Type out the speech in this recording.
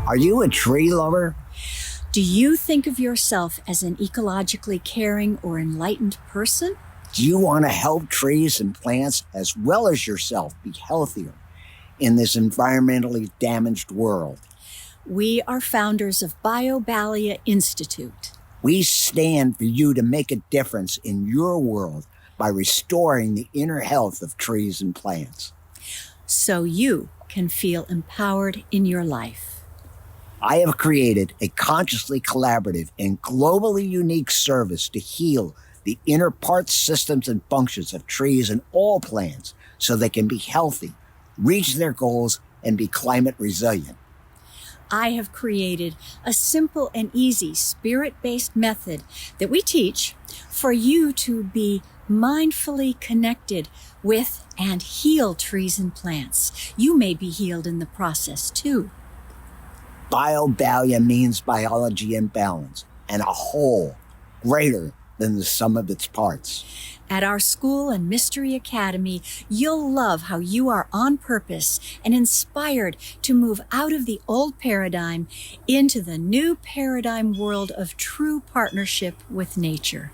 Are you a tree lover? Do you think of yourself as an ecologically caring or enlightened person? Do you want to help trees and plants as well as yourself be healthier in this environmentally damaged world? We are founders of BioBalia Institute. We stand for you to make a difference in your world by restoring the inner health of trees and plants, so you can feel empowered in your life. I have created a consciously collaborative and globally unique service to heal the inner parts, systems, and functions of trees and all plants so they can be healthy, reach their goals, and be climate resilient. I have created a simple and easy spirit-based method that we teach for you to be mindfully connected with and heal trees and plants. You may be healed in the process too. BioBalia means biology in balance and a whole greater than the sum of its parts. At our school and Mystery Academy, you'll love how you are on purpose and inspired to move out of the old paradigm into the new paradigm world of true partnership with nature.